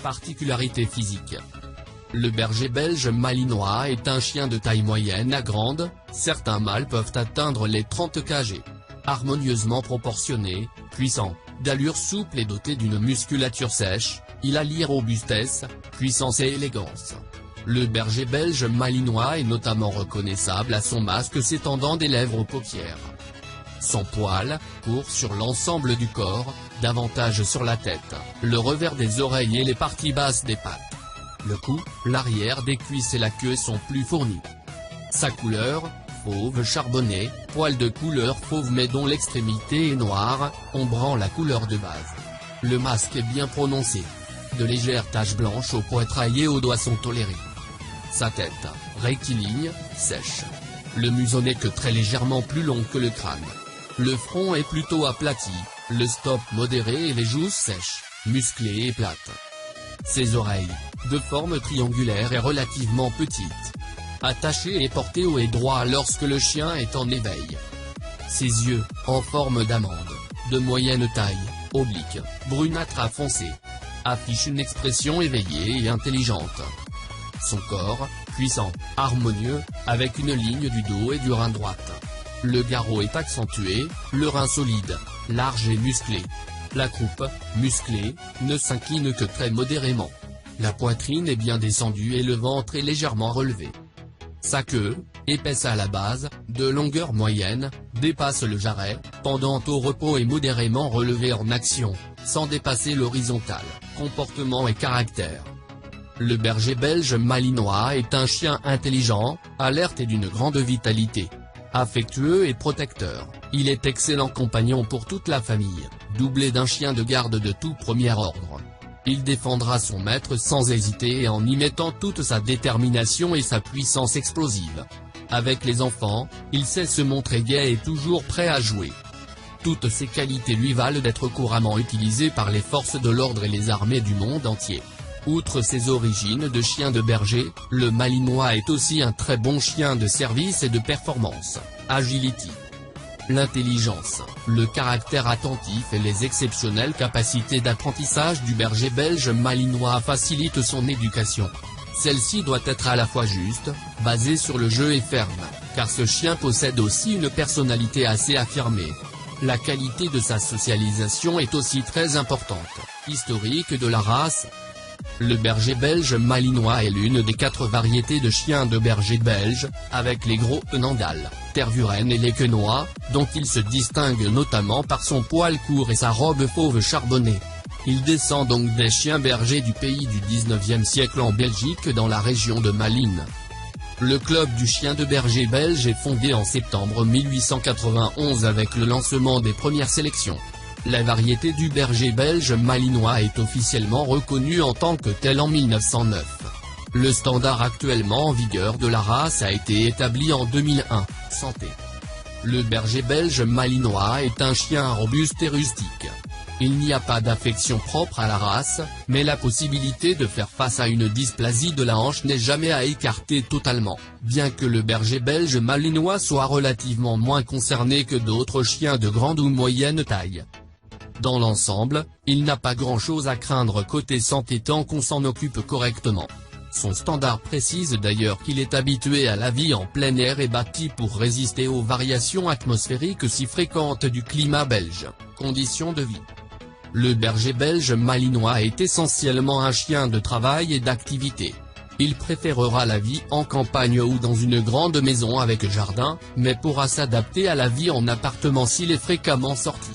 Particularité physique. Le berger belge malinois est un chien de taille moyenne à grande, certains mâles peuvent atteindre les 30 kg. Harmonieusement proportionné, puissant, d'allure souple et doté d'une musculature sèche, il allie robustesse, puissance et élégance. Le berger belge malinois est notamment reconnaissable à son masque s'étendant des lèvres aux paupières. Son poil, court sur l'ensemble du corps, davantage sur la tête, le revers des oreilles et les parties basses des pattes. Le cou, l'arrière des cuisses et la queue sont plus fournis. Sa couleur, fauve charbonné, poil de couleur fauve mais dont l'extrémité est noire, ombrant la couleur de base. Le masque est bien prononcé. De légères taches blanches au poitrail et aux doigts sont tolérées. Sa tête, rectiligne, sèche. Le museau n'est que très légèrement plus long que le crâne. Le front est plutôt aplati, le stop modéré et les joues sèches, musclées et plates. Ses oreilles, de forme triangulaire et relativement petites. Attachées et portées haut et droit lorsque le chien est en éveil. Ses yeux, en forme d'amande, de moyenne taille, oblique, brunâtre à foncé, affichent une expression éveillée et intelligente. Son corps, puissant, harmonieux, avec une ligne du dos et du rein droite. Le garrot est accentué, le rein solide, large et musclé. La croupe, musclée, ne s'incline que très modérément. La poitrine est bien descendue et le ventre est légèrement relevé. Sa queue, épaisse à la base, de longueur moyenne, dépasse le jarret, pendant au repos et modérément relevée en action, sans dépasser l'horizontale. Comportement et caractère. Le berger belge malinois est un chien intelligent, alerte et d'une grande vitalité. Affectueux et protecteur, il est excellent compagnon pour toute la famille, doublé d'un chien de garde de tout premier ordre. Il défendra son maître sans hésiter et en y mettant toute sa détermination et sa puissance explosive. Avec les enfants, il sait se montrer gai et toujours prêt à jouer. Toutes ces qualités lui valent d'être couramment utilisé par les forces de l'ordre et les armées du monde entier. Outre ses origines de chien de berger, le malinois est aussi un très bon chien de service et de performance. Agility. L'intelligence, le caractère attentif et les exceptionnelles capacités d'apprentissage du berger belge malinois facilitent son éducation. Celle-ci doit être à la fois juste, basée sur le jeu et ferme, car ce chien possède aussi une personnalité assez affirmée. La qualité de sa socialisation est aussi très importante. Historique de la race. Le berger belge malinois est l'une des 4 variétés de chiens de berger belge, avec les gros Nandal, Tervuren et les quenois, dont il se distingue notamment par son poil court et sa robe fauve charbonnée. Il descend donc des chiens bergers du pays du 19e siècle en Belgique dans la région de Malines. Le club du chien de berger belge est fondé en septembre 1891 avec le lancement des premières sélections. La variété du berger belge malinois est officiellement reconnue en tant que telle en 1909. Le standard actuellement en vigueur de la race a été établi en 2001, santé. Le berger belge malinois est un chien robuste et rustique. Il n'y a pas d'affection propre à la race, mais la possibilité de faire face à une dysplasie de la hanche n'est jamais à écarter totalement, bien que le berger belge malinois soit relativement moins concerné que d'autres chiens de grande ou moyenne taille. Dans l'ensemble, il n'a pas grand-chose à craindre côté santé tant qu'on s'en occupe correctement. Son standard précise d'ailleurs qu'il est habitué à la vie en plein air et bâti pour résister aux variations atmosphériques si fréquentes du climat belge. Conditions de vie. Le berger belge malinois est essentiellement un chien de travail et d'activité. Il préférera la vie en campagne ou dans une grande maison avec jardin, mais pourra s'adapter à la vie en appartement s'il est fréquemment sorti.